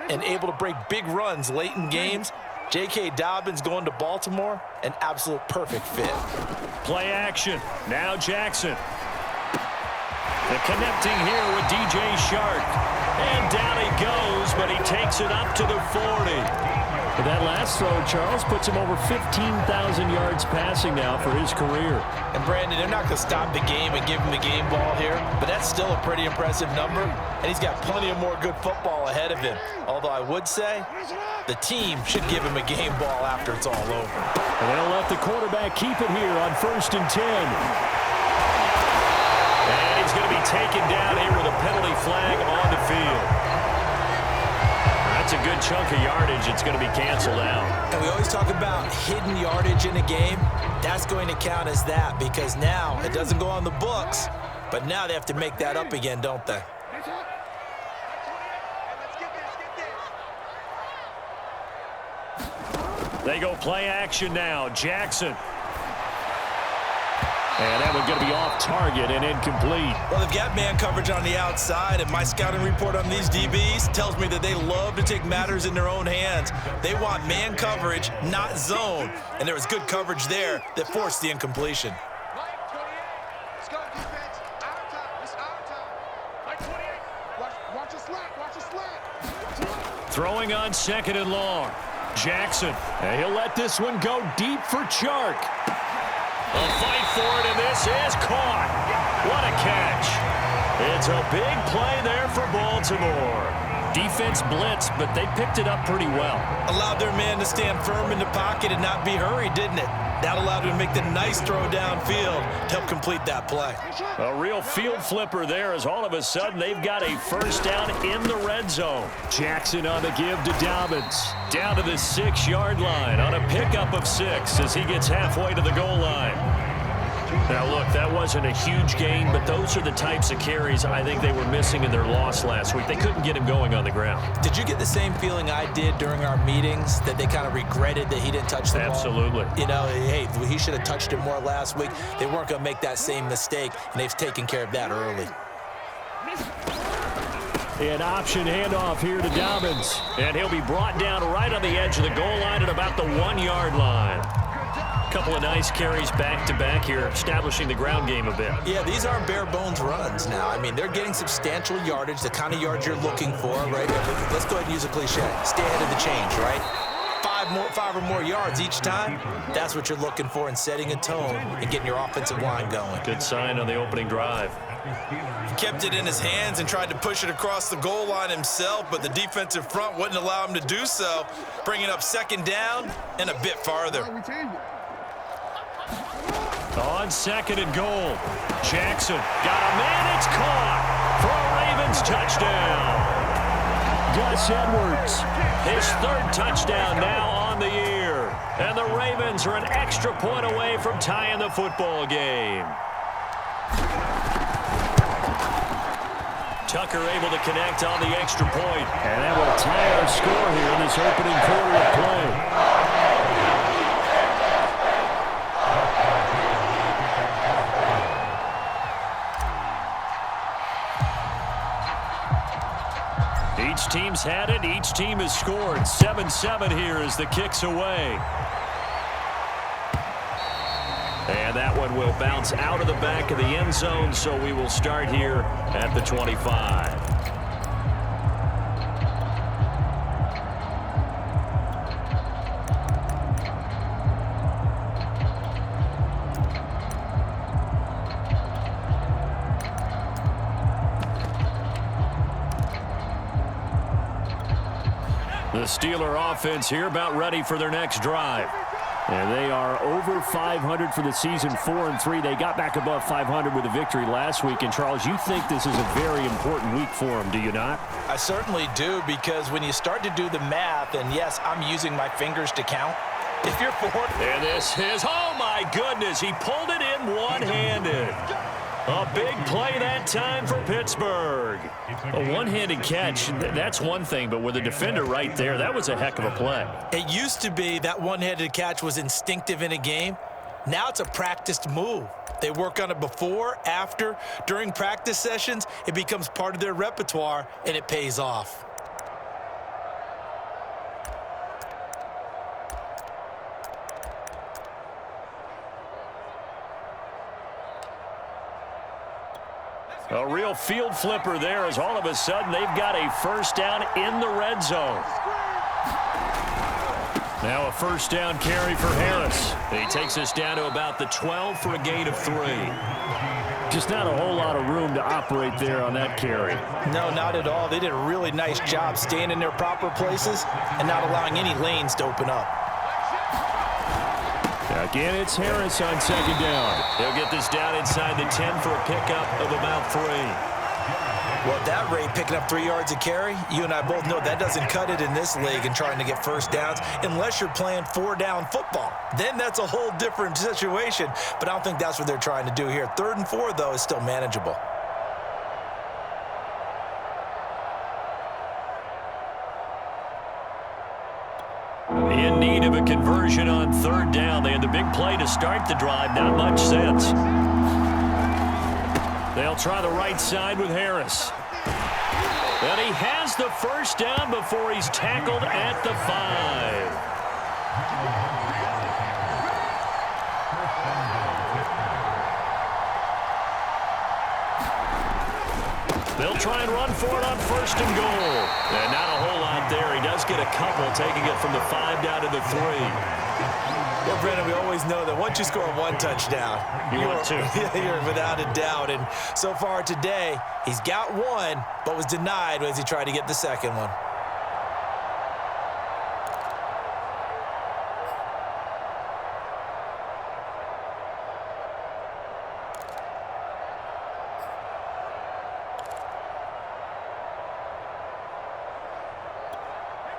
and able to break big runs late in games. J.K. Dobbins going to Baltimore, an absolute perfect fit. Play action. Now Jackson. The connecting here with DJ Shark. And down he goes, but he takes it up to the 40. That last throw, Charles, puts him over 15,000 yards passing now for his career. And Brandon, they're not going to stop the game and give him the game ball here, but that's still a pretty impressive number, and he's got plenty of more good football ahead of him. Although I would say the team should give him a game ball after it's all over. And they'll let the quarterback keep it here on 1st and 10. And he's going to be taken down here with a penalty flag on the field. That's a good chunk of yardage. It's going to be canceled out. And we always talk about hidden yardage in a game. That's going to count as that because now it doesn't go on the books, but now they have to make that up again, don't they? They go play action now. Jackson. And that one's going to be off target and incomplete. Well, they've got man coverage on the outside, and my scouting report on these DBs tells me that they love to take matters in their own hands. They want man coverage, not zone. And there was good coverage there that forced the incompletion. Throwing on 2nd and long. Jackson. And he'll let this one go deep for Chark. A fight for it, and this is caught. What a catch. It's a big play there for Baltimore. Defense blitzed, but they picked it up pretty well. Allowed their man to stand firm in the pocket and not be hurried, didn't it? That allowed him to make the nice throw downfield to help complete that play. A real field flipper there as all of a sudden they've got a first down in the red zone. Jackson on the give to Dobbins. Down to the 6-yard line on a pickup of 6 as he gets halfway to the goal line. Now, look, that wasn't a huge gain, but those are the types of carries I think they were missing in their loss last week. They couldn't get him going on the ground. Did you get the same feeling I did during our meetings, that they kind of regretted that he didn't touch the ball? Absolutely. You know, hey, he should have touched it more last week. They weren't going to make that same mistake, and they've taken care of that early. An option handoff here to Dobbins. And he'll be brought down right on the edge of the goal line at about the 1-yard line. Couple of nice carries back-to-back here, establishing the ground game a bit. Yeah, these aren't bare-bones runs now. I mean, they're getting substantial yardage, the kind of yards you're looking for, right? Let's go ahead and use a cliche. Stay ahead of the change, right? Five or more yards each time, that's what you're looking for in setting a tone and getting your offensive line going. Good sign on the opening drive. He kept it in his hands and tried to push it across the goal line himself, but the defensive front wouldn't allow him to do so, bringing up 2nd down and a bit farther. On 2nd and goal. Jackson got a man. It's caught for a Ravens touchdown. Gus Edwards. His 3rd touchdown now on the year. And the Ravens are an extra point away from tying the football game. Tucker able to connect on the extra point. And that will tie our score here in this opening quarter of play. Each team's had it. Each team has scored. 7-7 here as the kick's away. And that one will bounce out of the back of the end zone, so we will start here at the 25. The Steeler offense here about ready for their next drive. And they are over 500 for the season, 4-3. They got back above 500 with a victory last week. And, Charles, you think this is a very important week for them, do you not? I certainly do, because when you start to do the math, and yes, I'm using my fingers to count. If you're forward. And this is, oh my goodness, he pulled it in one-handed. A big play that time for Pittsburgh. A one-handed catch, that's one thing, but with a defender right there, that was a heck of a play. It used to be that one-handed catch was instinctive in a game. Now it's a practiced move. They work on it before, after, during practice sessions. It becomes part of their repertoire, and it pays off. A real field flipper there as all of a sudden they've got a first down in the red zone. Now a first down carry for Harris. He takes us down to about the 12 for a gain of 3. Just not a whole lot of room to operate there on that carry. No, not at all. They did a really nice job staying in their proper places and not allowing any lanes to open up. Again, it's Harris on second down. He'll get this down inside the 10 for a pickup of about 3. Well, at that rate, picking up 3 yards a carry, you and I both know that doesn't cut it in this league and trying to get first downs unless you're playing 4-down football. Then that's a whole different situation, but I don't think that's what they're trying to do here. 3rd and 4, though, is still manageable. In need of a conversion on 3rd down. They had the big play to start the drive. Not much sense. They'll try the right side with Harris. And he has the first down before he's tackled at the 5. They'll try and run for it on 1st and goal. And not a whole lot there. He does get a couple, taking it from the 5 down to the 3. Well, Brendan, we always know that once you score 1 touchdown, you want 2. You're without a doubt. And so far today, he's got 1, but was denied as he tried to get the second one.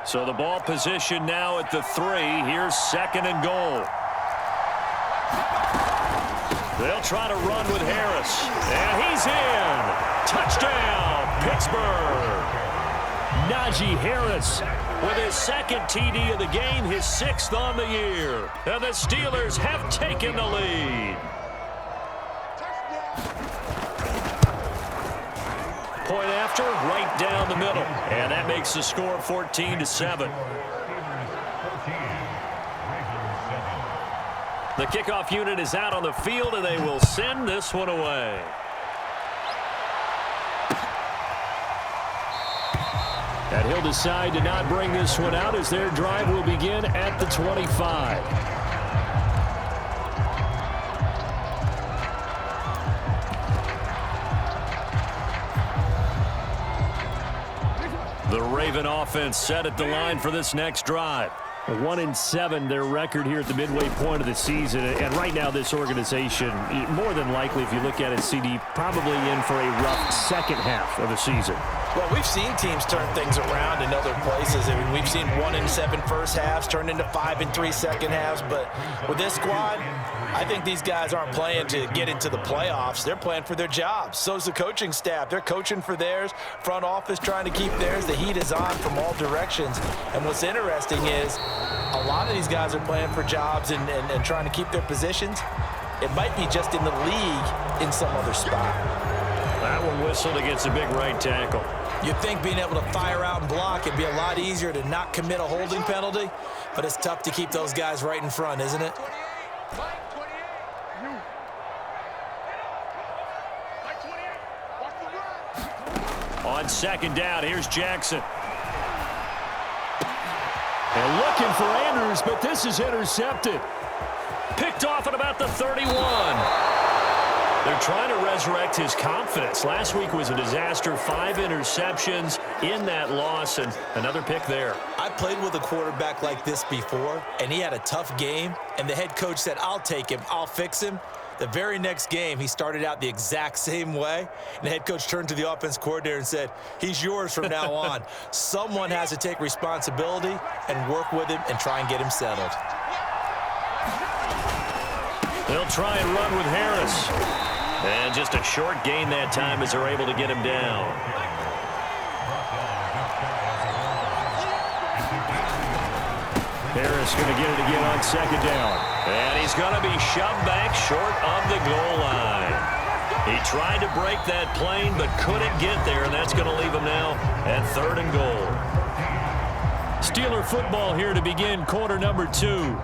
So the ball position now at the 3. Here's 2nd and goal. They'll try to run with Harris. And he's in. Touchdown, Pittsburgh. Najee Harris with his 2nd TD of the game, his 6th on the year. And the Steelers have taken the lead. Point after, right down the middle. And that makes the score 14-7. The kickoff unit is out on the field, and they will send this one away. And he'll decide to not bring this one out as their drive will begin at the 25. The Raven offense set at the line for this next drive. 1-7, their record here at the midway point of the season. And right now, this organization, more than likely, if you look at it, CD, probably in for a rough second half of the season. Well, we've seen teams turn things around in other places. I mean, we've seen 1-7 first halves turn into 5-3 second halves. But with this squad, I think these guys aren't playing to get into the playoffs. They're playing for their jobs. So's the coaching staff. They're coaching for theirs. Front office trying to keep theirs. The heat is on from all directions. And what's interesting is a lot of these guys are playing for jobs and trying to keep their positions. It might be just in the league in some other spot. That one whistled against a big right tackle. You'd think being able to fire out and block, it'd be a lot easier to not commit a holding penalty, but it's tough to keep those guys right in front, isn't it? On 2nd down, here's Jackson. And looking for Andrews, but this is intercepted. Picked off at about the 31. They're trying to resurrect his confidence. Last week was a disaster. 5 interceptions in that loss, and another pick there. I played with a quarterback like this before, and he had a tough game, and the head coach said, I'll take him, I'll fix him. The very next game, he started out the exact same way, and the head coach turned to the offense coordinator and said, he's yours from now on. Someone has to take responsibility and work with him and try and get him settled. They'll try and run with Harris. And just a short gain that time as they're able to get him down. Harris going to get it again on 2nd down. And he's going to be shoved back short of the goal line. He tried to break that plane but couldn't get there, and that's going to leave him now at 3rd and goal. Steeler football here to begin quarter number 2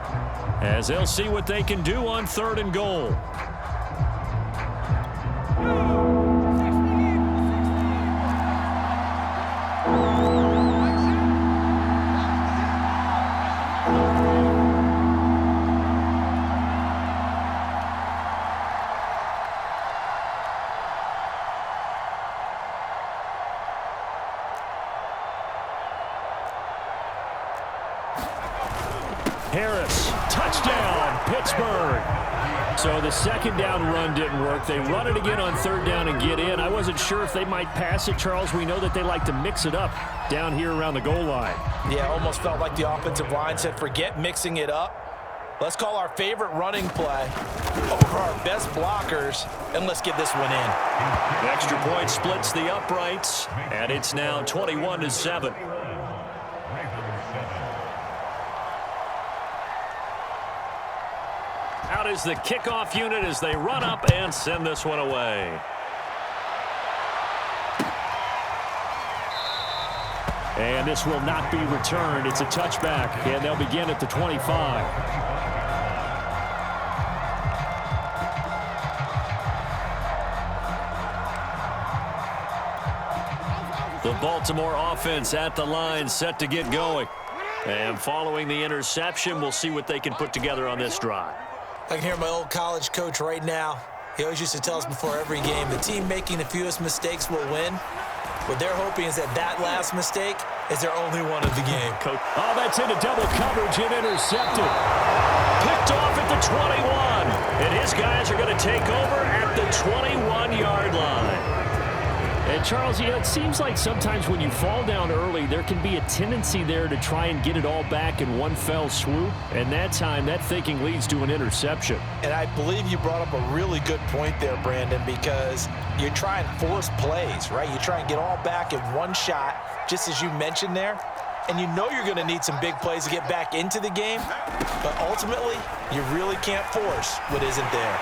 as they'll see what they can do on 3rd and goal. Harris, touchdown, Pittsburgh. So the second down run didn't work. They run it again on third down and get in. I wasn't sure if they might pass it, Charles. We know that they like to mix it up down here around the goal line. Yeah, almost felt like the offensive line said, forget mixing it up. Let's call our favorite running play over our best blockers, and let's get this one in. The extra point splits the uprights, and it's now 21-7. Out is the kickoff unit as they run up and send this one away. And this will not be returned. It's a touchback, and they'll begin at the 25. The Baltimore offense at the line, set to get going. And following the interception, we'll see what they can put together on this drive. I can hear my old college coach right now. He always used to tell us before every game, the team making the fewest mistakes will win. What they're hoping is that last mistake is their only one of the game. Oh, that's into double coverage and intercepted. Picked off at the 21. And his guys are going to take over at the 21-yard line. And, Charles, you know, it seems like sometimes when you fall down early, there can be a tendency there to try and get it all back in one fell swoop. And that time, that thinking leads to an interception. And I believe you brought up a really good point there, Brandon, because you try and force plays, right? You try and get all back in one shot, just as you mentioned there. And you know you're going to need some big plays to get back into the game. But ultimately, you really can't force what isn't there.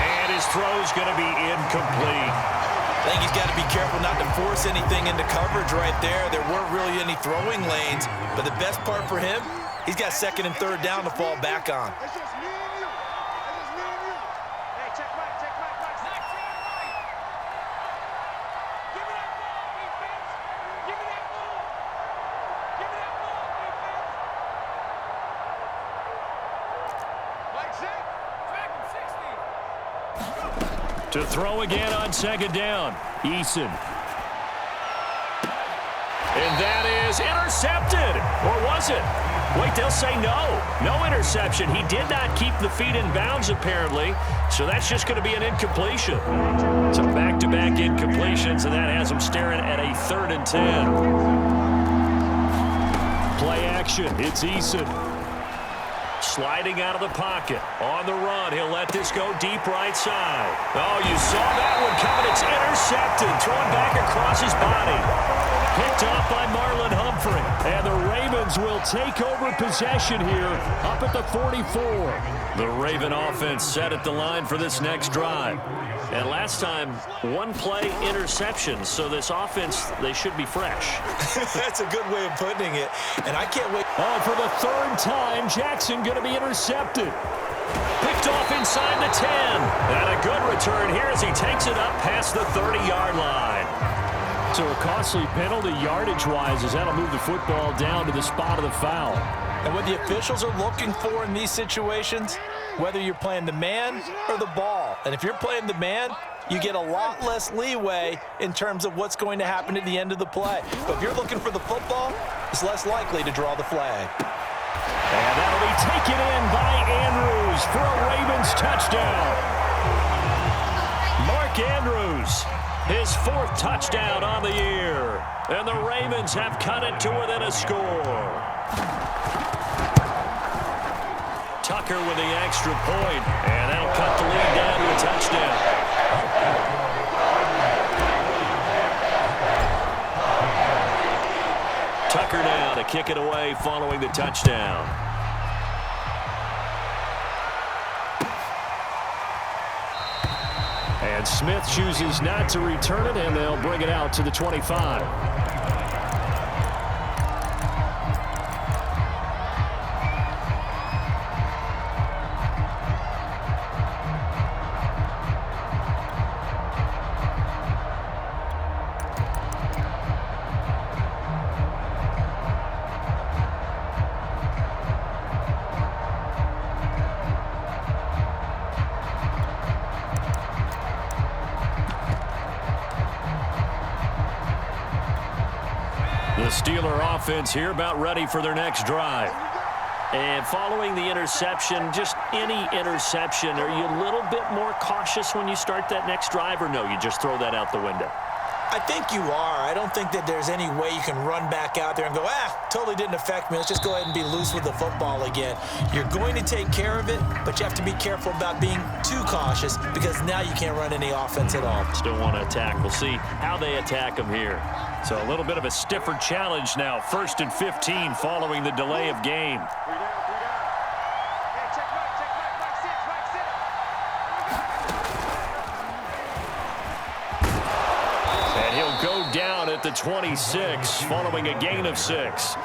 And his throw's going to be incomplete. I think he's got to be careful not to force anything into coverage right there. There weren't really any throwing lanes, but the best part for him, he's got second and third down to fall back on. To throw again on second down. Eason. And that is intercepted. Or was it? Wait, they'll say no. No interception. He did not keep the feet in bounds, apparently. So that's just going to be an incompletion. So back-to-back incompletions, and that has him staring at a 3rd and 10. Play action. It's Eason. Sliding out of the pocket. On the run, he'll let this go deep right side. Oh, you saw that one coming. It's intercepted. Thrown back across his body. Picked off by Marlon Humphrey. And the Ravens will take over possession here up at the 44. The Raven offense set at the line for this next drive. And last time, one play interception. So this offense, they should be fresh. That's a good way of putting it. And I can't wait. Oh, for the 3rd time, Jackson going to be intercepted. Picked off inside the 10. And a good return here as he takes it up past the 30-yard line. So a costly penalty yardage-wise as that'll move the football down to the spot of the foul. And what the officials are looking for in these situations, whether you're playing the man or the ball. And if you're playing the man, you get a lot less leeway in terms of what's going to happen at the end of the play. But if you're looking for the football, it's less likely to draw the flag. And that'll be taken in by Andrews for a Ravens touchdown. Mark Andrews, his 4th touchdown on the year. And the Ravens have cut it to within a score. Tucker with the extra point, and that'll cut the lead down to a touchdown. Tucker now to kick it away following the touchdown. And Smith chooses not to return it, and they'll bring it out to the 25. The Steeler offense here about ready for their next drive. And following the interception, just any interception, are you a little bit more cautious when you start that next drive, or no, you just throw that out the window? I think you are. I don't think that there's any way you can run back out there and go, totally didn't affect me. Let's just go ahead and be loose with the football again. You're going to take care of it, but you have to be careful about being too cautious because now you can't run any offense at all. Still want to attack. We'll see how they attack him here. So a little bit of a stiffer challenge now. 1st and 15 following the delay of game. And he'll go down at the 26 following a gain of 6.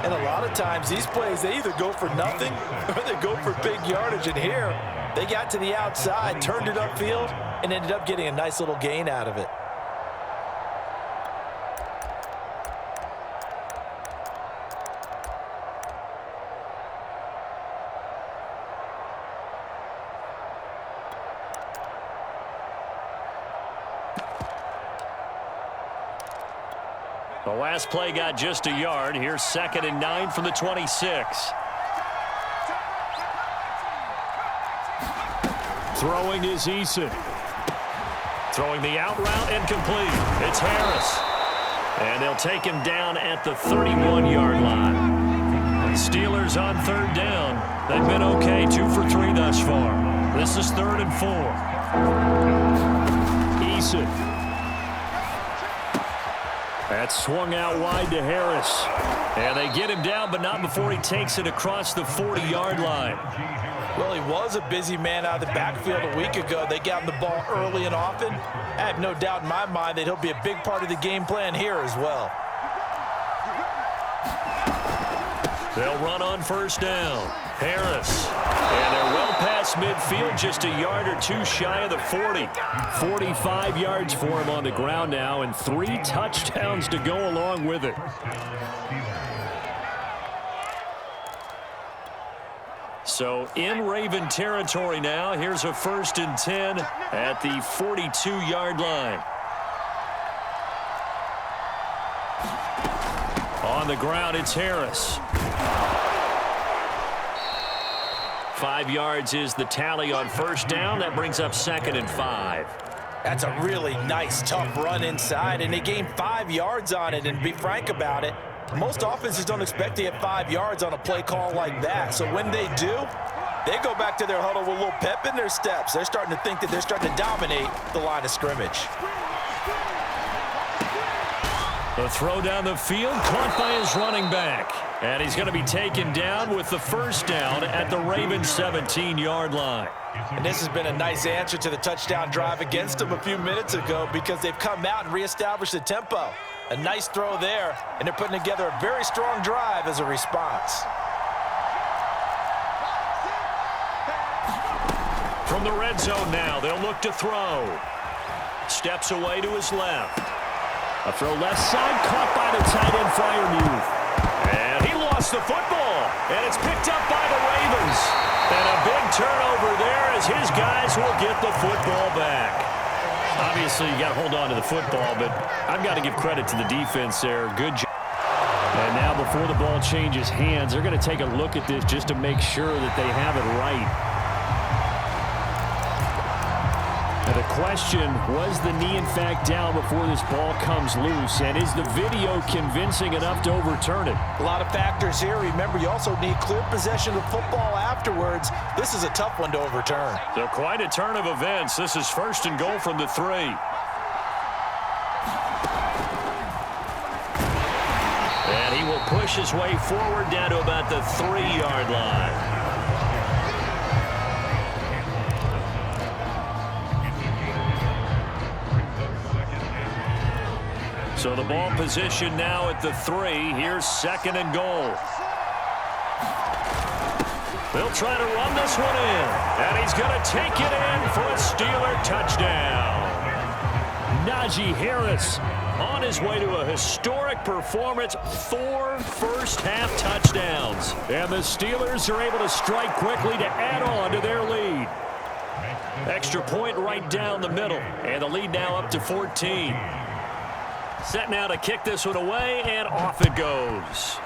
And a lot of times these plays, they either go for nothing or they go for big yardage. And here, they got to the outside, turned it upfield, and ended up getting a nice little gain out of it. The last play got just a yard. Here's 2nd and 9 from the 26. Throwing is Eason. Throwing the out route incomplete. It's Harris. And they'll take him down at the 31-yard line. The Steelers on 3rd down. They've been okay, 2 for 3 thus far. This is 3rd and 4. Eason. That's swung out wide to Harris. And they get him down, but not before he takes it across the 40-yard line. Well, he was a busy man out of the backfield a week ago. They got him the ball early and often. I have no doubt in my mind that he'll be a big part of the game plan here as well. They'll run on 1st down. Harris. And they're well past midfield, just a yard or 2 shy of the 40. 45 yards for him on the ground now, and 3 touchdowns to go along with it. So in Raven territory now. Here's a 1st and 10 at the 42-yard line. On the ground, it's Harris. 5 yards is the tally on 1st down. That brings up 2nd and 5. That's a really nice, tough run inside, and they gained 5 yards on it. And to be frank about it, most offenses don't expect to get 5 yards on a play call like that. So when they do, they go back to their huddle with a little pep in their steps. They're starting to think that they're starting to dominate the line of scrimmage. The throw down the field, caught by his running back. And he's going to be taken down with the 1st down at the Ravens 17-yard line. And this has been a nice answer to the touchdown drive against them a few minutes ago because they've come out and reestablished the tempo. A nice throw there, and they're putting together a very strong drive as a response. From the red zone now, they'll look to throw. Steps away to his left. A throw left side, caught by the tight end Freiermuth. And he lost the football, and it's picked up by the Ravens. And a big turnover there as his guys will get the football back. Obviously, you got to hold on to the football, but I've got to give credit to the defense there. Good job. And now before the ball changes hands, they're going to take a look at this just to make sure that they have it right. Now the question, was the knee in fact down before this ball comes loose? And is the video convincing enough to overturn it? A lot of factors here. Remember, you also need clear possession of football afterwards. This is a tough one to overturn. So quite a turn of events. This is 1st and goal from the 3. And he will push his way forward down to about the 3-yard line. So the ball position now at the 3. Here's 2nd and goal. They'll try to run this one in. And he's going to take it in for a Steeler touchdown. Najee Harris on his way to a historic performance. 4 first-half touchdowns. And the Steelers are able to strike quickly to add on to their lead. Extra point right down the middle. And the lead now up to 14. Set now to kick this one away, and off it goes.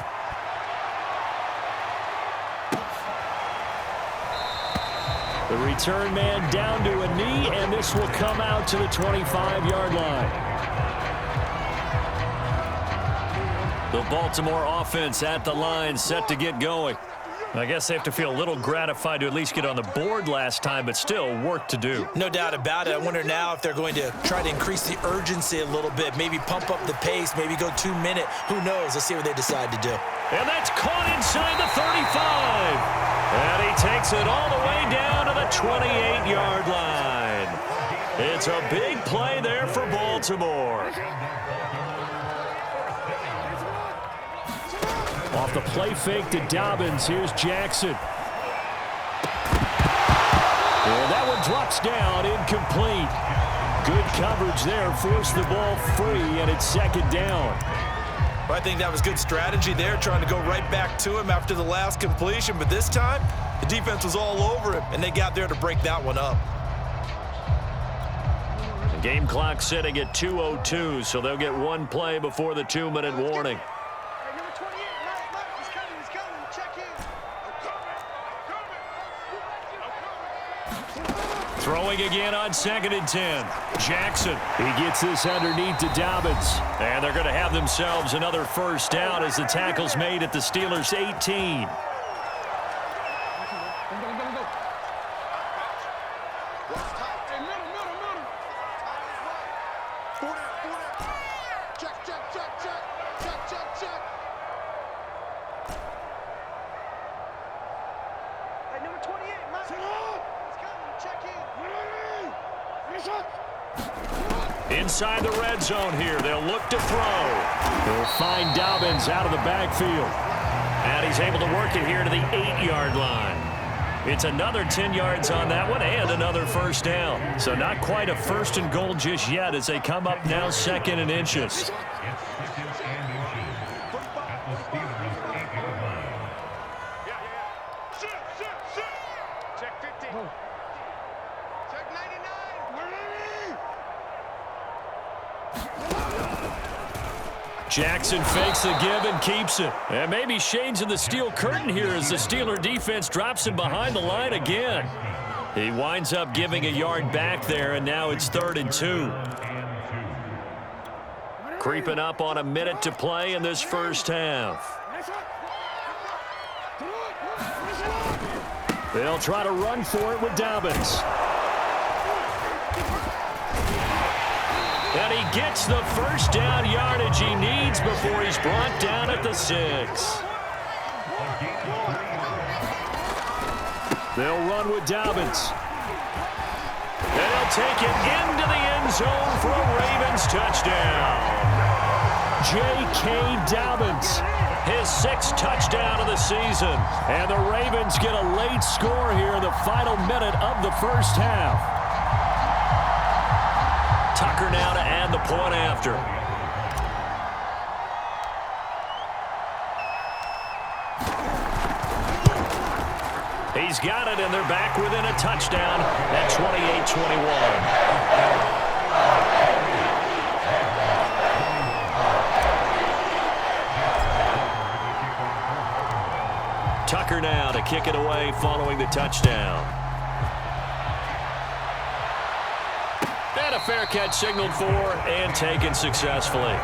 The return man down to a knee, and this will come out to the 25-yard line. The Baltimore offense at the line, set to get going. I guess they have to feel a little gratified to at least get on the board last time, but still work to do. No doubt about it. I wonder now if they're going to try to increase the urgency a little bit, maybe pump up the pace, maybe go 2-minute. Who knows? Let's see what they decide to do. And that's caught inside the 35. And he takes it all the way down to the 28-yard line. It's a big play there for Baltimore. Off the play fake to Dobbins. Here's Jackson. And that one drops down, incomplete. Good coverage there. Forced the ball free, and it's second down. Well, I think that was good strategy there, trying to go right back to him after the last completion. But this time, the defense was all over him, and they got there to break that one up. The game clock sitting at 2:02, so they'll get one play before the 2-minute warning. Throwing again on 2nd and 10. Jackson. He gets this underneath to Dobbins. And they're going to have themselves another first down as the tackle's made at the Steelers' 18. Inside the red zone here. They'll look to throw. They'll find Dobbins out of the backfield. And he's able to work it here to the 8-yard line. It's another 10 yards on that one and another first down. So not quite a first and goal just yet as they come up now 2nd and inches. Jackson fakes the give and keeps it. And maybe shades in the steel curtain here as the Steeler defense drops him behind the line again. He winds up giving a yard back there, and now it's 3rd and 2. Creeping up on a minute to play in this first half. They'll try to run for it with Dobbins. And he gets the first down yardage he needs before he's brought down at the 6. They'll run with Dobbins. And he'll take it into the end zone for a Ravens touchdown. J.K. Dobbins. His 6th touchdown of the season. And the Ravens get a late score here in the final minute of the first half. Tucker now to add the point after. He's got it, and they're back within a touchdown at 28-21. Tucker now to kick it away following the touchdown. And a fair catch signaled for and taken successfully.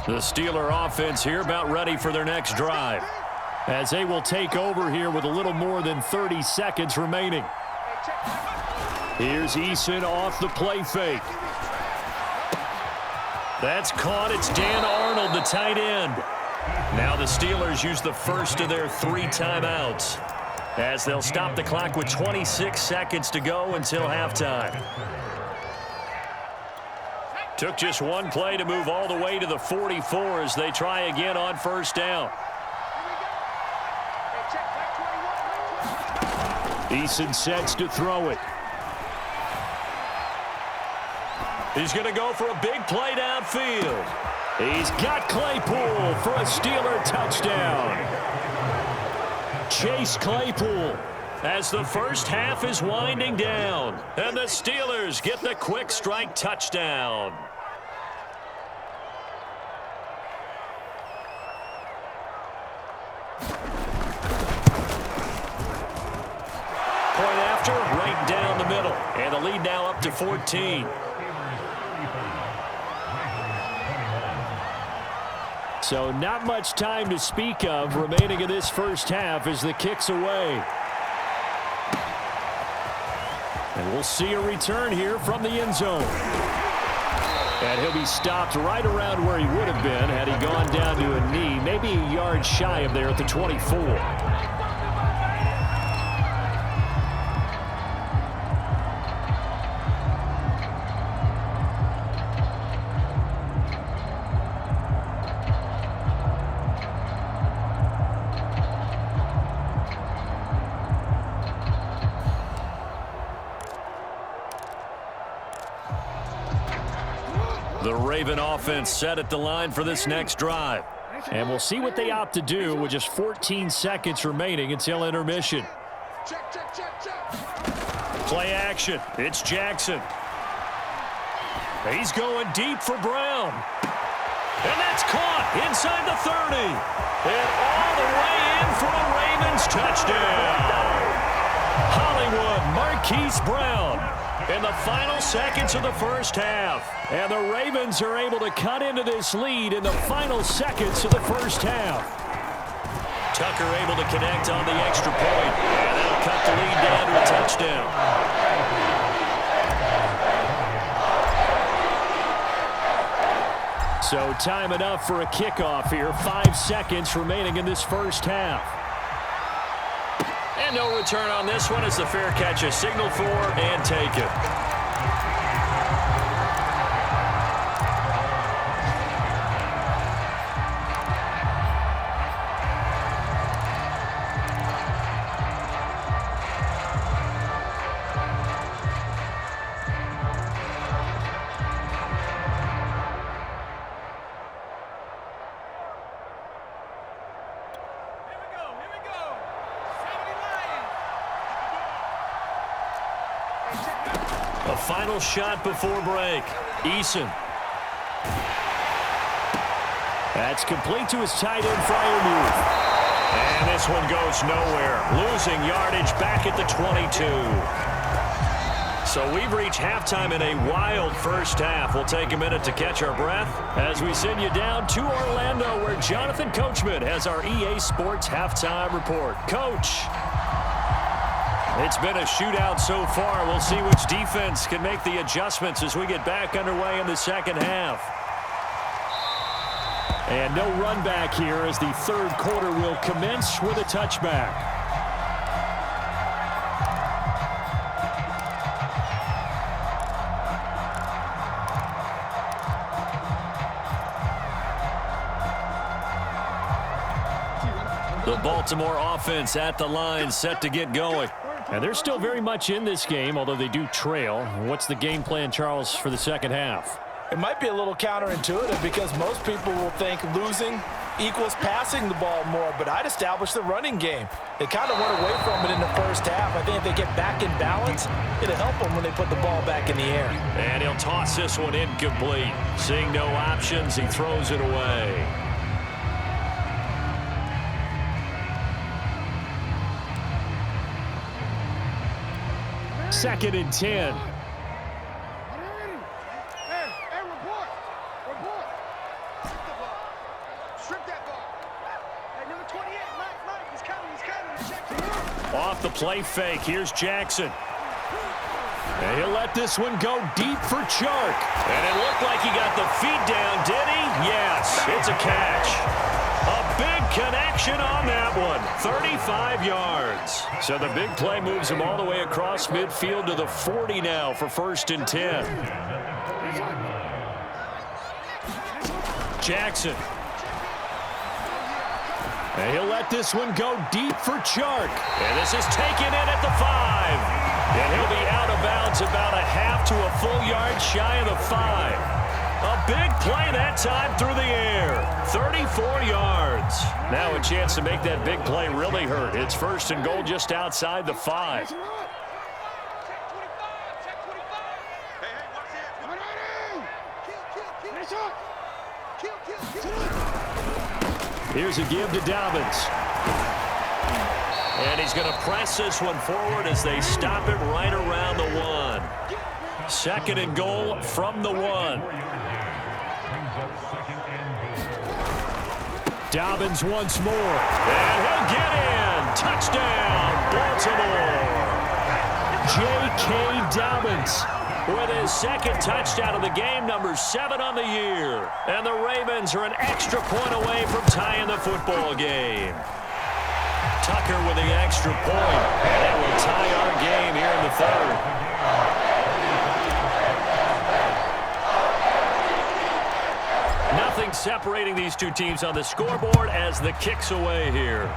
The Steeler offense here about ready for their next drive, as they will take over here with a little more than 30 seconds remaining. Here's Eason off the play fake. That's caught. It's Dan Arnold, the tight end. Now the Steelers use the first of their 3 timeouts as they'll stop the clock with 26 seconds to go until halftime. Took just one play to move all the way to the 44 as they try again on first down. Eason sets to throw it. He's going to go for a big play downfield. He's got Claypool for a Steeler touchdown. Chase Claypool as the first half is winding down. And the Steelers get the quick strike touchdown. Point after, right down the middle. And the lead now up to 14. So not much time to speak of remaining in this first half as the kick's away. And we'll see a return here from the end zone. And he'll be stopped right around where he would have been had he gone down to a knee, maybe a yard shy of there at the 24. The Raven offense set at the line for this next drive. And we'll see what they opt to do with just 14 seconds remaining until intermission. Play action. It's Jackson. He's going deep for Brown. And that's caught inside the 30. And all the way in for a Ravens touchdown. Hollywood Marquise Brown in the final seconds of the first half. And the Ravens are able to cut into this lead in the final seconds of the first half. Tucker able to connect on the extra point. And that'll cut the lead down to a touchdown. So time enough for a kickoff here. 5 seconds remaining in this first half. And no return on this one as the fair catch is signaled for and taken. A final shot before break. Eason. That's complete to his tight end Freiermuth. And this one goes nowhere. Losing yardage back at the 22. So we've reached halftime in a wild first half. We'll take a minute to catch our breath as we send you down to Orlando where Jonathan Coachman has our EA Sports halftime report. Coach. It's been a shootout so far. We'll see which defense can make the adjustments as we get back underway in the second half. And no run back here as the third quarter will commence with a touchback. The Baltimore offense at the line set to get going. And they're still very much in this game, although they do trail. What's the game plan, Charles, for the second half? It might be a little counterintuitive because most people will think losing equals passing the ball more, but I'd establish the running game. They kind of went away from it in the first half. I think if they get back in balance, it'll help them when they put the ball back in the air. And he'll toss this one incomplete. Seeing no options, he throws it away. Second and 10. Off the play fake, here's Jackson. And he'll let this one go deep for Chark. And it looked like he got the feet down, did he? Yes, it's a catch. A big connection on that one. 35 yards. So the big play moves him all the way across midfield to the 40 now for 1st and 10. Jackson. And he'll let this one go deep for Chark. And this is taken in at the 5. And he'll be out of bounds about a half to a full yard shy of the 5. A big play that time through the air. 34 yards. Ravens. Now a chance to make that big play really hurt. It's 1st and goal just outside the 5. Here's a give to Dobbins. And he's going to press this one forward as they stop it right around the 1. 2nd and goal from the 1. Dobbins once more. And he'll get in. Touchdown, Baltimore. J.K. Dobbins with his 2nd touchdown of the game, number 7 on the year. And the Ravens are an extra point away from tying the football game. Tucker with the extra point. And it will tie our game here in the 3rd. Nothing separating these two teams on the scoreboard as the kick's away here.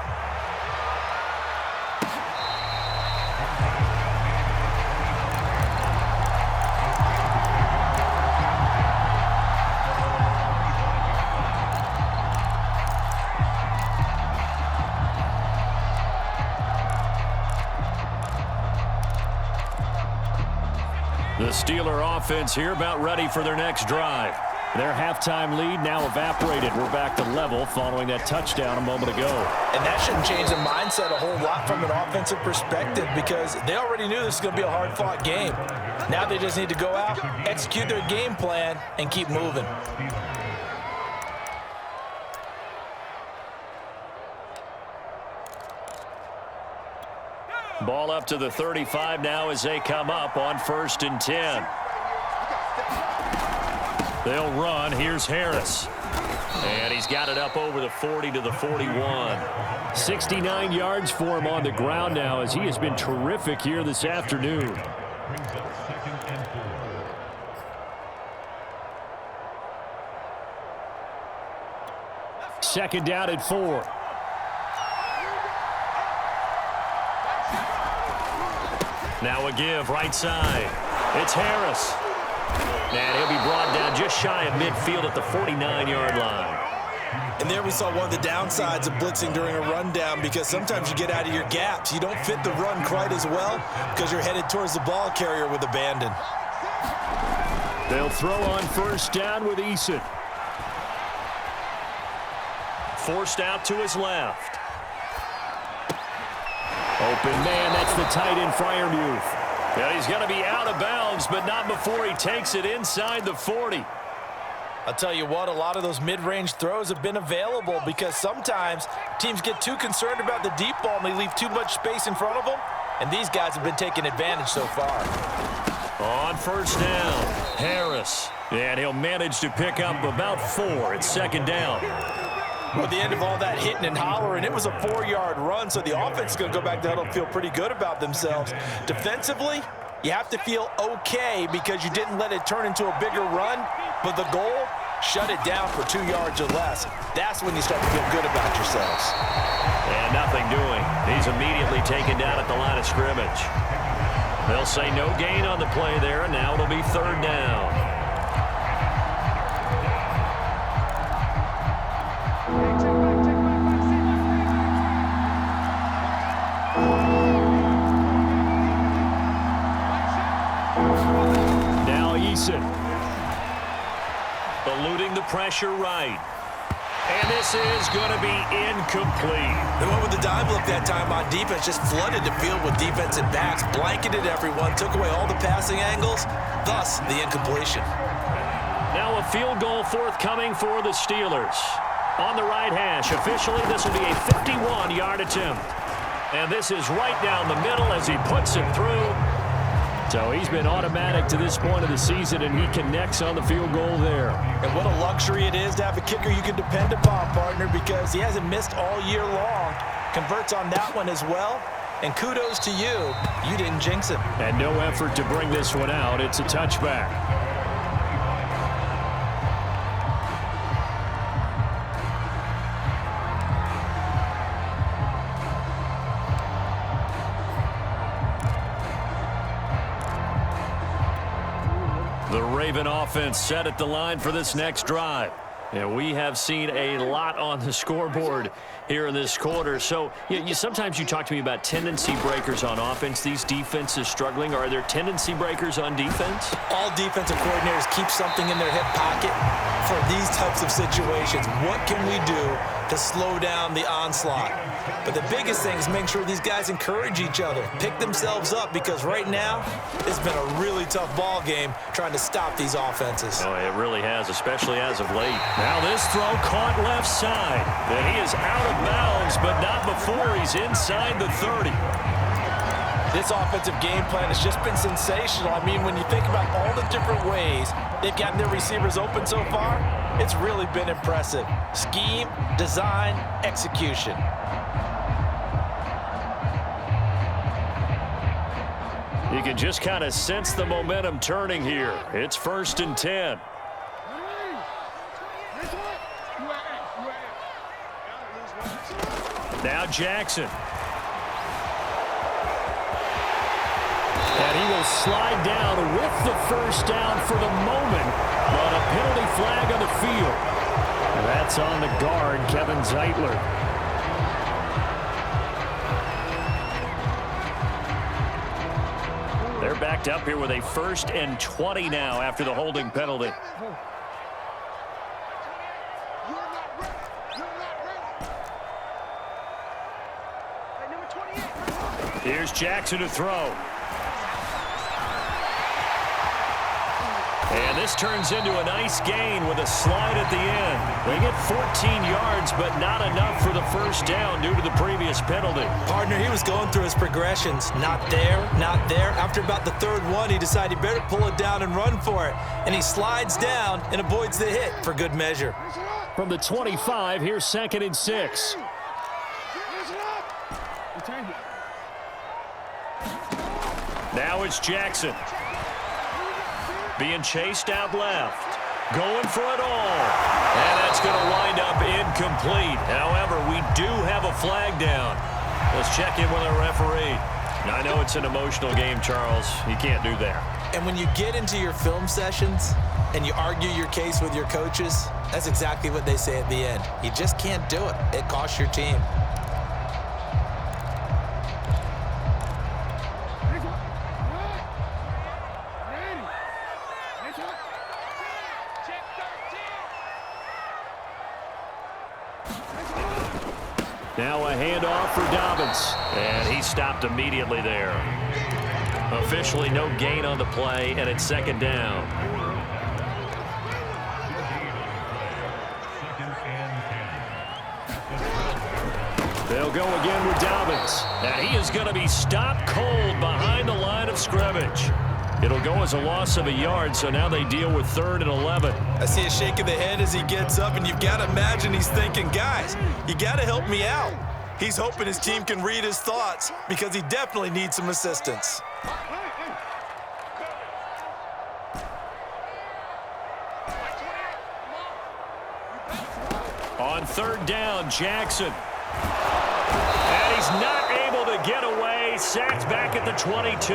The Steeler offense here about ready for their next drive. Their halftime lead now evaporated. We're back to level following that touchdown a moment ago. And that shouldn't change the mindset a whole lot from an offensive perspective because they already knew this was going to be a hard-fought game. Now they just need to go out, execute their game plan, and keep moving. Ball up to the 35 now as they come up on 1st and 10. They'll run. Here's Harris. And he's got it up over the 40 to the 41. 69 yards for him on the ground now as he has been terrific here this afternoon. Second down at 4. Now a give right side. It's Harris. And he'll be brought down just shy of midfield at the 49-yard line. And there we saw one of the downsides of blitzing during a rundown because sometimes you get out of your gaps. You don't fit the run quite as well because you're headed towards the ball carrier with abandon. They'll throw on 1st down with Eason. Forced out to his left. Open man, that's the tight end Freiermuth. Yeah, he's going to be out of bounds, but not before he takes it inside the 40. I'll tell you what, a lot of those mid-range throws have been available because sometimes teams get too concerned about the deep ball and they leave too much space in front of them, and these guys have been taking advantage so far. On 1st down, Harris. And he'll manage to pick up about 4. It's 2nd down. Well, at the end of all that hitting and hollering, it was a 4-yard run, so the offense is going to go back to huddle and feel pretty good about themselves. Defensively, you have to feel okay because you didn't let it turn into a bigger run, but the goal, shut it down for 2 yards or less. That's when you start to feel good about yourselves. And nothing doing. He's immediately taken down at the line of scrimmage. They'll say no gain on the play there, and now it'll be 3rd down. Now Eason. Eluding the pressure right. And this is going to be incomplete. They went with the dime look that time on defense, just flooded the field with defensive backs, blanketed everyone, took away all the passing angles, thus the incompletion. Now a field goal forthcoming for the Steelers. On the right hash, officially this will be a 51-yard attempt. And this is right down the middle as he puts it through. So he's been automatic to this point of the season, and he connects on the field goal there. And what a luxury it is to have a kicker you can depend upon, partner, because he hasn't missed all year long. Converts on that one as well. And kudos to you. You didn't jinx him. And no effort to bring this one out. It's a touchback. The Raven offense set at the line for this next drive. And we have seen a lot on the scoreboard here in this quarter. So sometimes you talk to me about tendency breakers on offense. These defenses struggling. Are there tendency breakers on defense? All defensive coordinators keep something in their hip pocket for these types of situations. What can we do to slow down the onslaught? But the biggest thing is making sure these guys encourage each other, pick themselves up, because right now it's been a really tough ball game trying to stop these offenses. Oh, it really has, especially as of late. Now this throw caught left side. And he is out of bounds, but not before he's inside the 30. This offensive game plan has just been sensational. I mean, when you think about all the different ways they've gotten their receivers open so far, it's really been impressive. Scheme, design, execution. You can just kind of sense the momentum turning here. It's 1st and 10. Now Jackson. And he will slide down with the first down for the moment, but a penalty flag on the field. And that's on the guard, Kevin Zeitler. They're backed up here with a 1st and 20 now after the holding penalty. Here's Jackson to throw. And this turns into a nice gain with a slide at the end. They get 14 yards, but not enough for the first down due to the previous penalty. Partner, he was going through his progressions. Not there, not there. After about the 3rd one, he decided he better pull it down and run for it. And he slides down and avoids the hit for good measure. From the 25, here's 2nd and 6. Now it's Jackson. Being chased out left. Going for it all. And that's going to wind up incomplete. However, we do have a flag down. Let's check in with our referee. Now, I know it's an emotional game, Charles. You can't do that. And when you get into your film sessions and you argue your case with your coaches, that's exactly what they say at the end. You just can't do it. It costs your team. Now a handoff for Dobbins. And he stopped immediately there. Officially no gain on the play, and it's 2nd down. They'll go again with Dobbins. And he is going to be stopped cold behind the line of scrimmage. It'll go as a loss of a yard, so now they deal with 3rd and 11. I see a shake of the head as he gets up, and you've got to imagine he's thinking, guys, you got to help me out. He's hoping his team can read his thoughts because he definitely needs some assistance. On 3rd down, Jackson. And he's not able to get away. Sacked back at the 22.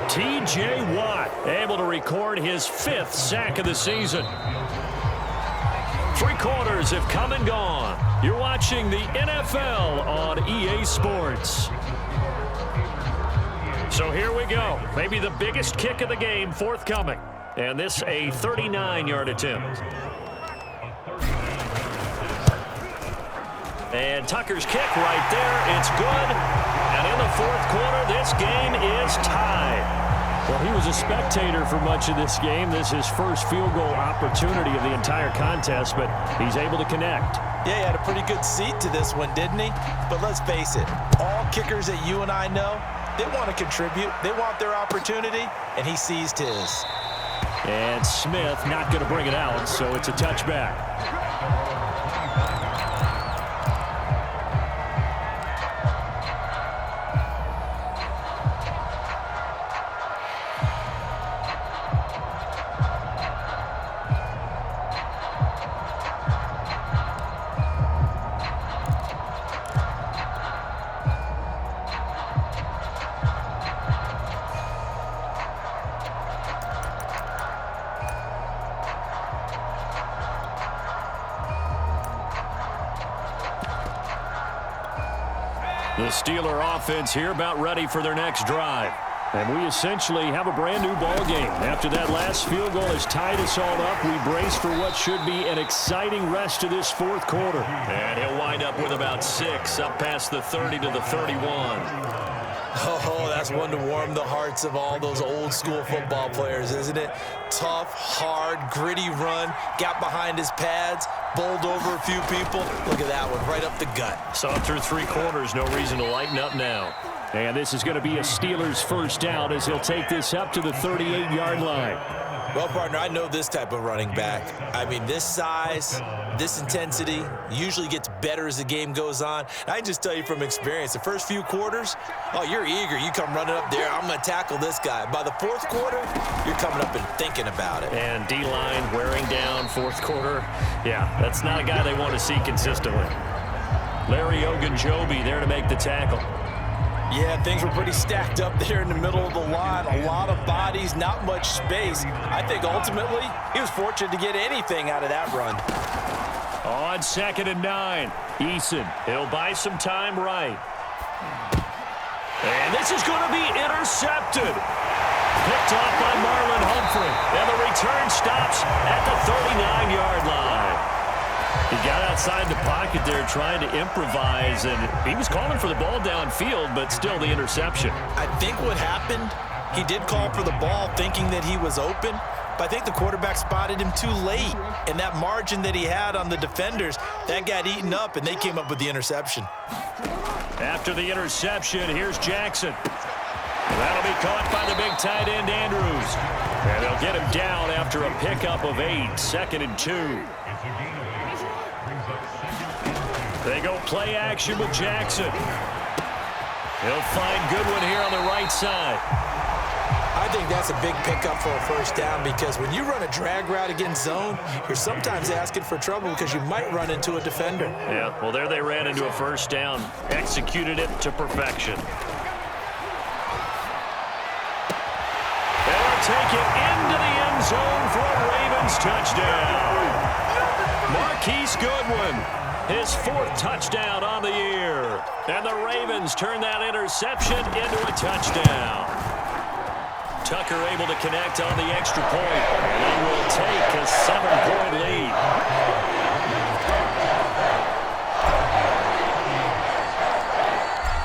T.J. Watt able to record his 5th sack of the season. 3 quarters have come and gone. You're watching the NFL on EA Sports. So here we go. Maybe the biggest kick of the game forthcoming. And this a 39-yard attempt. And Tucker's kick right there. It's good. And in the 4th quarter, this game is tied. Well, he was a spectator for much of this game. This is his first field goal opportunity of the entire contest, but he's able to connect. Yeah, he had a pretty good seat to this one, didn't he? But let's face it, all kickers that you and I know, they want to contribute. They want their opportunity, and he seized his. And Smith not going to bring it out, so it's a touchback. The Steeler offense here about ready for their next drive. And we essentially have a brand-new ball game. After that last field goal has tied us all up, we brace for what should be an exciting rest of this fourth quarter. And he'll wind up with about 6, up past the 30 to the 31. Oh, that's one to warm the hearts of all those old-school football players, isn't it? Tough, hard, gritty run, got behind his pads, bowled over a few people. Look at that one, right up the gut. So through 3 quarters, no reason to lighten up now. And this is going to be a Steelers first down as he'll take this up to the 38-yard line. Well, partner, I know this type of running back. I mean, this size, this intensity usually gets better as the game goes on. And I can just tell you from experience, the first few quarters, oh, you're eager. You come running up there, I'm going to tackle this guy. By the fourth quarter, you're coming up and thinking about it. And D-line wearing down fourth quarter. Yeah, that's not a guy they want to see consistently. Larry Ogunjobi there to make the tackle. Yeah, things were pretty stacked up there in the middle of the line. A lot of bodies, not much space. I think ultimately he was fortunate to get anything out of that run. On 2nd and 9, Eason. He'll buy some time right. And this is going to be intercepted. Picked off by Marlon Humphrey. And the return stops at the 39-yard line. He got outside the pocket there trying to improvise, and he was calling for the ball downfield, but still the interception. I think what happened, he did call for the ball thinking that he was open, but I think the quarterback spotted him too late. And that margin that he had on the defenders, that got eaten up, and they came up with the interception. After the interception, here's Jackson. That'll be caught by the big tight end, Andrews. And they'll get him down after a pickup of 8, 2nd and 2. They go play action with Jackson. He'll find Goodwin here on the right side. I think that's a big pickup for a first down because when you run a drag route against zone, you're sometimes asking for trouble because you might run into a defender. Yeah, well, there they ran into a first down. Executed it to perfection. They'll take it into the end zone for a Ravens touchdown. Marquise Goodwin. His 4th touchdown on the year. And the Ravens turn that interception into a touchdown. Tucker able to connect on the extra point. And he will take a 7-point lead.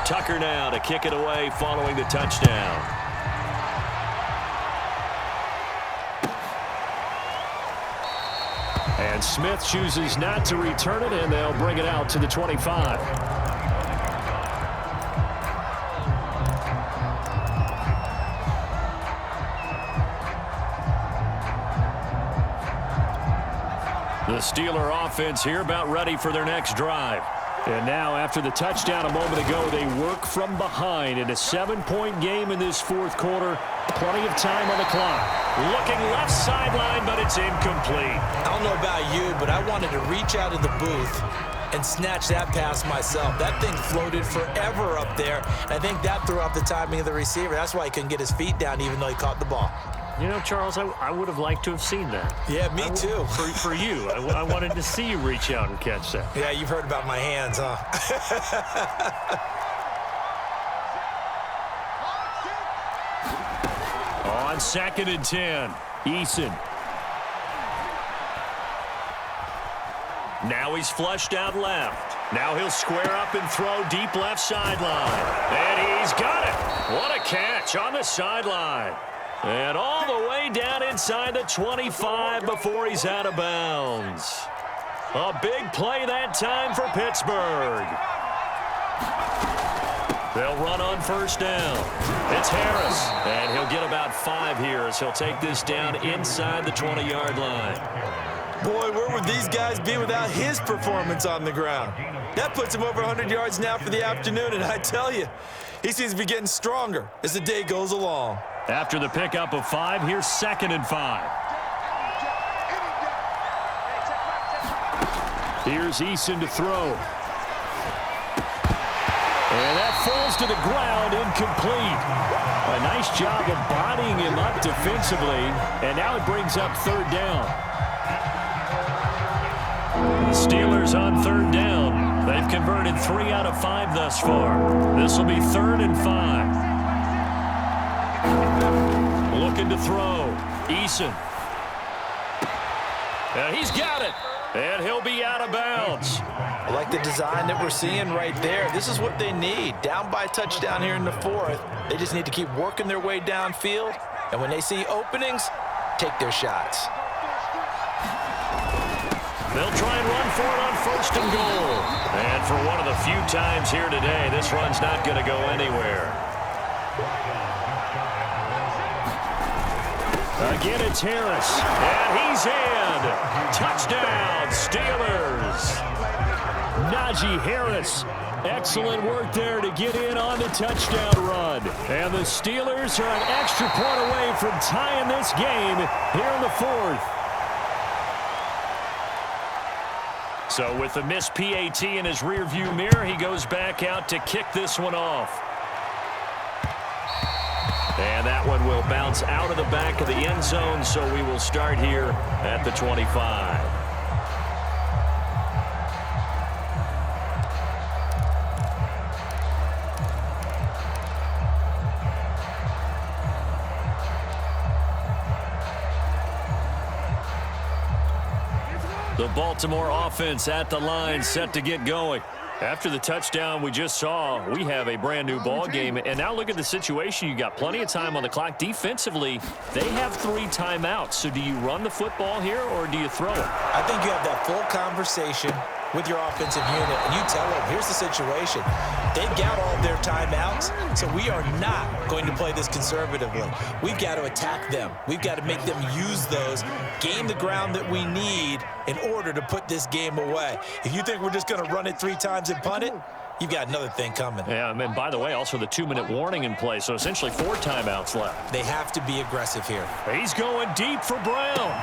Tucker now to kick it away following the touchdown. And Smith chooses not to return it, and they'll bring it out to the 25. The Steeler offense here about ready for their next drive. And now, after the touchdown a moment ago, they work from behind in a 7-point game in this fourth quarter. Plenty of time on the clock. Looking left sideline, but it's incomplete. I don't know about you, but I wanted to reach out of the booth and snatch that pass myself. That thing floated forever up there. And I think that threw off the timing of the receiver. That's why he couldn't get his feet down even though he caught the ball. You know, Charles, I would have liked to have seen that. Yeah, me too. For you. I wanted to see you reach out and catch that. Yeah, you've heard about my hands, huh? On 2nd and 10, Eason. Now he's flushed out left. Now he'll square up and throw deep left sideline. And he's got it. What a catch on the sideline. And all the way down inside the 25 before he's out of bounds. A big play that time for Pittsburgh. They'll run on first down. It's Harris. And he'll get about 5 here as he'll take this down inside the 20-yard line. Boy, where would these guys be without his performance on the ground? That puts him over 100 yards now for the afternoon, and I tell you, he seems to be getting stronger as the day goes along. After the pickup of 5, here's 2nd and 5. Here's Eason to throw. And that falls to the ground, incomplete. A nice job of bodying him up defensively, and now it brings up 3rd down. The Steelers on 3rd down. They've converted 3 out of 5 thus far. This will be 3rd and 5. Looking to throw. Eason. And he's got it. And he'll be out of bounds. I like the design that we're seeing right there. This is what they need. Down by a touchdown here in the 4th. They just need to keep working their way downfield. And when they see openings, take their shots. They'll try and run for it on 1st and goal. And for one of the few times here today, this run's not going to go anywhere. Again, it's Harris. And he's in. Touchdown, Steelers. Najee Harris. Excellent work there to get in on the touchdown run. And the Steelers are an extra point away from tying this game here in the 4th. So with the missed PAT in his rearview mirror, he goes back out to kick this one off. And that one will bounce out of the back of the end zone, so we will start here at the 25. The Baltimore offense at the line, set to get going. After the touchdown we just saw, we have a brand-new ball game. And now look at the situation. You got plenty of time on the clock. Defensively, they have 3 timeouts. So do you run the football here or do you throw it? I think you have that full conversation with your offensive unit, and you tell them, here's the situation. They've got all their timeouts, so we are not going to play this conservatively. We've got to attack them. We've got to make them use those, gain the ground that we need in order to put this game away. If you think we're just going to run it 3 times and punt it, you've got another thing coming. Yeah, and by the way, also the 2-minute warning in play, so essentially 4 timeouts left. They have to be aggressive here. He's going deep for Brown.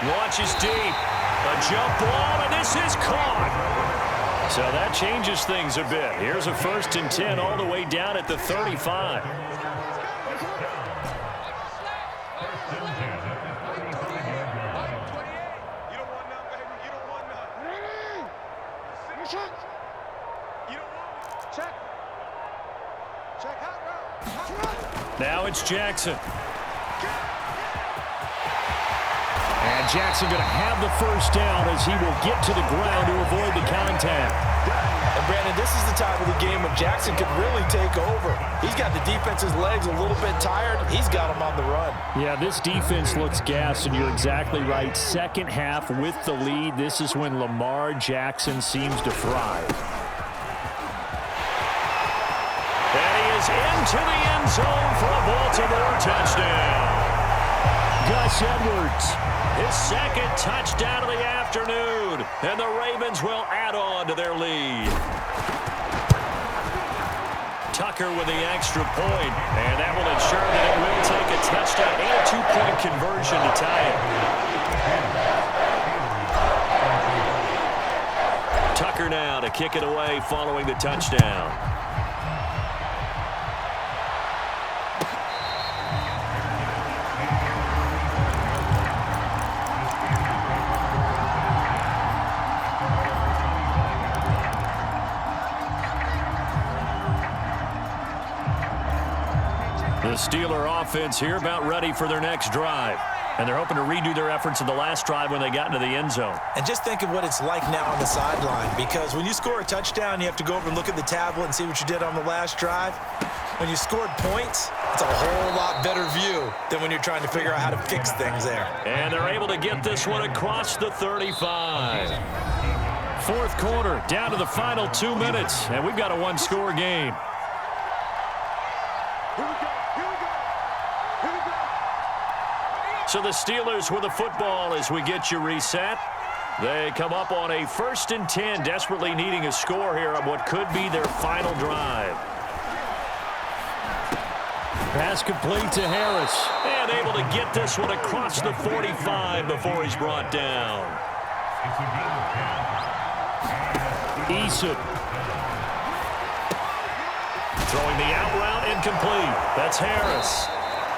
Launches deep. A jump ball, and this is caught. So that changes things a bit. Here's a 1st and 10 all the way down at the 35. Now it's Jackson. And Jackson going to have the 1st down as he will get to the ground to avoid the contact. And Brandon, this is the time of the game when Jackson could really take over. He's got the defense's legs a little bit tired. He's got them on the run. Yeah, this defense looks gassed, and you're exactly right. Second half with the lead, this is when Lamar Jackson seems to thrive. And he is into the end zone for a Baltimore touchdown. Gus Edwards. His 2nd touchdown of the afternoon, and the Ravens will add on to their lead. Tucker with the extra point, and that will ensure that it will take a touchdown and a 2-point conversion to tie it. Tucker now to kick it away following the touchdown. The Steeler offense here about ready for their next drive. And they're hoping to redo their efforts in the last drive when they got into the end zone. And just think of what it's like now on the sideline, because when you score a touchdown, you have to go over and look at the tablet and see what you did on the last drive. When you scored points, it's a whole lot better view than when you're trying to figure out how to fix things there. And they're able to get this one across the 35. 4th quarter, down to the final 2 minutes, and we've got a 1-score game. So the Steelers with the football as we get you reset. They come up on a 1st and 10, desperately needing a score here on what could be their final drive. Pass complete to Harris. And able to get this one across the 45 before he's brought down. Eason. Throwing the out route incomplete. That's Harris.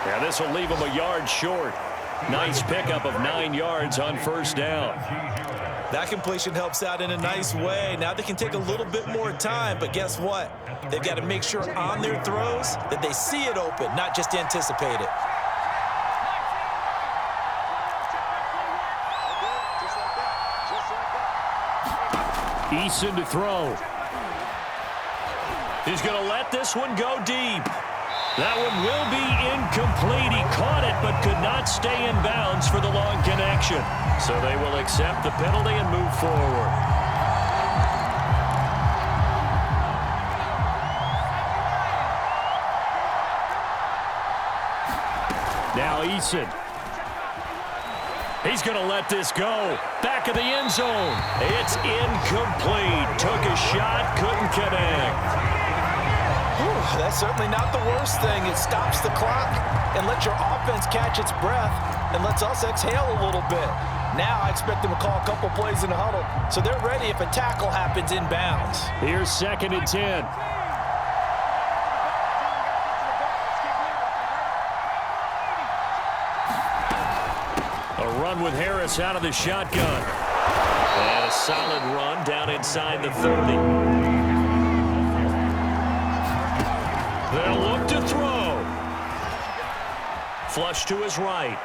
Yeah, this will leave him a yard short. Nice pickup of 9 yards on 1st down. That completion helps out in a nice way. Now they can take a little bit more time, but guess what? They've got to make sure on their throws that they see it open, not just anticipate it. Eason to throw. He's going to let this one go deep. That one will be incomplete. He caught it but could not stay in bounds for the long connection. So they will accept the penalty and move forward. Now Eason. He's going to let this go. Back of the end zone. It's incomplete. Took a shot, couldn't connect. Whew, that's certainly not the worst thing. It stops the clock and lets your offense catch its breath and lets us exhale a little bit. Now I expect them to call a couple plays in the huddle so they're ready if a tackle happens inbounds. Here's 2nd and 10. Run with Harris out of the shotgun. And a solid run down inside the 30. They'll look to throw. Flush to his right.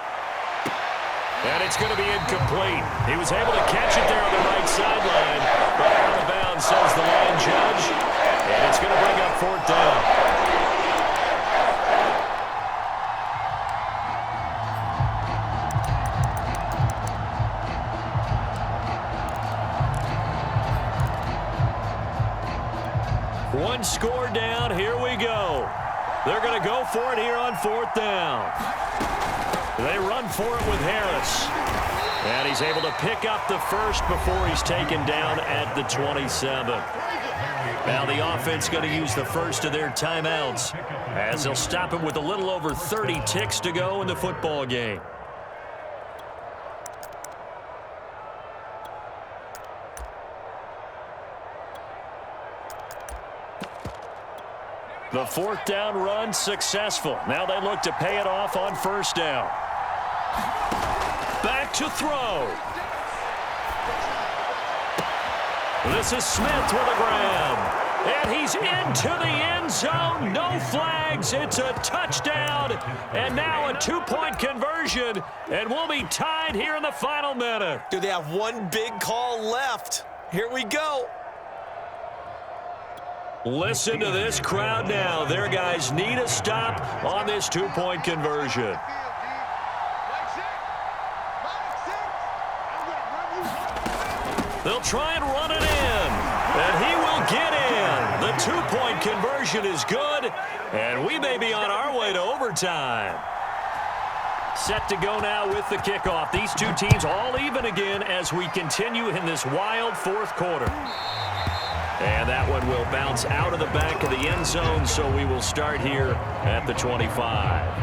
And it's going to be incomplete. He was able to catch it there on the right sideline. But out of bounds, says the line judge. And it's going to bring up 4th down. One score down. Here we go. They're going to go for it here on 4th down. They run for it with Harris. And he's able to pick up the first before he's taken down at the 27. Now the offense going to use the first of their timeouts as they'll stop him with a little over 30 ticks to go in the football game. The 4th down run successful. Now they look to pay it off on 1st down. Back to throw. This is Smith with a grab. And he's into the end zone. No flags. It's a touchdown. And now a 2-point conversion. And we'll be tied here in the final minute. Do they have one big call left? Here we go. Listen to this crowd now. Their guys need a stop on this 2-point conversion. They'll try and run it in. And he will get in. The 2-point conversion is good. And we may be on our way to overtime. Set to go now with the kickoff. These two teams all even again as we continue in this wild 4th quarter. And that one will bounce out of the back of the end zone, so we will start here at the 25.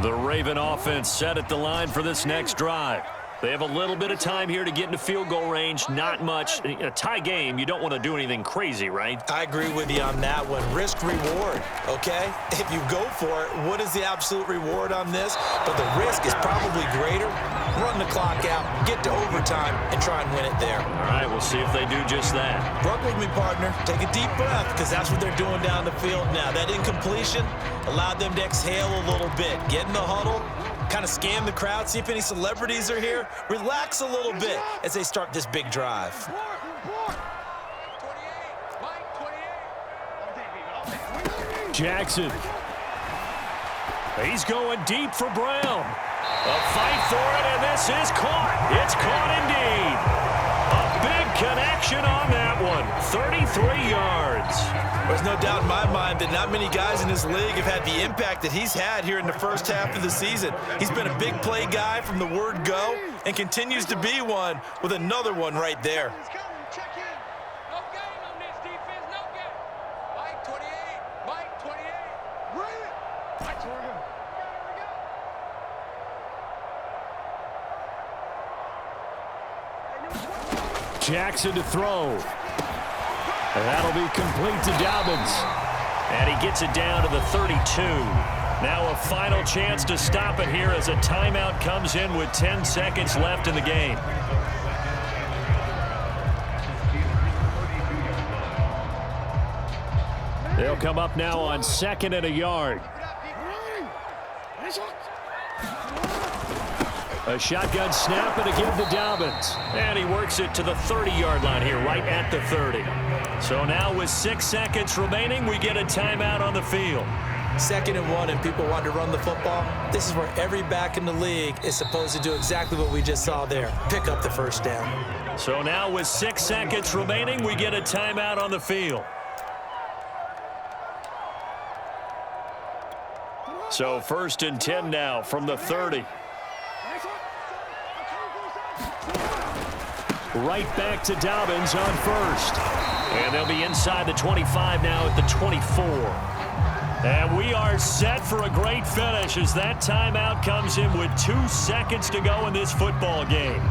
The Raven offense set at the line for this next drive. They have a little bit of time here to get into field goal range. Not much. A tie game, you don't want to do anything crazy, right? I agree with you on that one. Risk reward, okay? If you go for it, what is the absolute reward on this? But the risk is probably greater. Run the clock out, get to overtime, and try and win it there. All right, we'll see if they do just that. Work with me, partner. Take a deep breath, because that's what they're doing down the field now. That incompletion allowed them to exhale a little bit. Get in the huddle. Kind of scan the crowd, see if any celebrities are here. Relax a little bit as they start this big drive. Jackson. He's going deep for Brown. A fight for it, and this is caught. It's caught indeed. A big connection on that one. 33 yards. There's no doubt in my mind that not many guys in this league have had the impact that he's had here in the first half of the season. He's been a big play guy from the word go and continues to be one with another one right there. Jackson to throw. And that'll be complete to Dobbins. And he gets it down to the 32. Now a final chance to stop it here as a timeout comes in with 10 seconds left in the game. They'll come up now on 2nd and a yard. A shotgun snap and a give to Dobbins. And he works it to the 30-yard line here, right at the 30. So now with 6 seconds remaining, we get a timeout on the field. 2nd and 1 and people want to run the football. This is where every back in the league is supposed to do exactly what we just saw there. Pick up the first down. So now with 6 seconds remaining, we get a timeout on the field. So 1st and 10 now from the 30. Right back to Dobbins on 1st. And they'll be inside the 25 now at the 24. And we are set for a great finish as that timeout comes in with 2 seconds to go in this football game.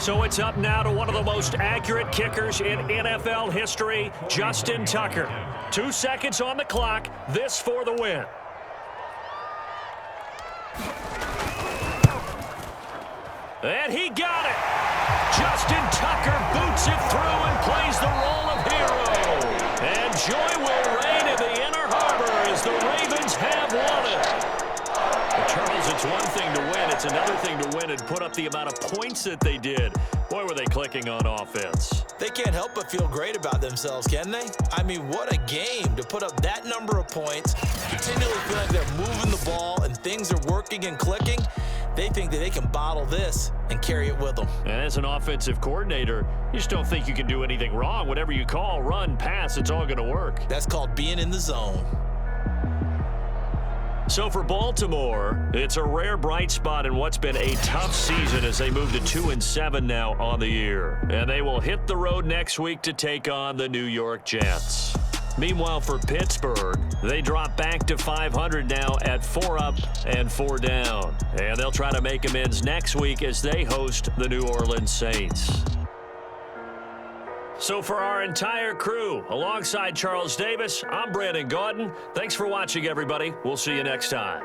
So it's up now to one of the most accurate kickers in NFL history, Justin Tucker. 2 seconds on the clock. This for the win. And he got it. Justin Tucker boots it through and plays the role of hero. And joy will reign in the Inner Harbor as the Ravens have won it. Well, Charles, it's one thing to win. It's another thing to win and put up the amount of points that they did. Boy, were they clicking on offense. They can't help but feel great about themselves, can they? I mean, what a game to put up that number of points, continually feel like they're moving the ball and things are working and clicking. They think that they can bottle this and carry it with them. And as an offensive coordinator, you just don't think you can do anything wrong. Whatever you call, run, pass, it's all going to work. That's called being in the zone. So for Baltimore, it's a rare bright spot in what's been a tough season as they move to 2-7 now on the year. And they will hit the road next week to take on the New York Jets. Meanwhile, for Pittsburgh, they drop back to 500 now at 4 up and 4 down. And they'll try to make amends next week as they host the New Orleans Saints. So for our entire crew, alongside Charles Davis, I'm Brandon Gaudin. Thanks for watching, everybody. We'll see you next time.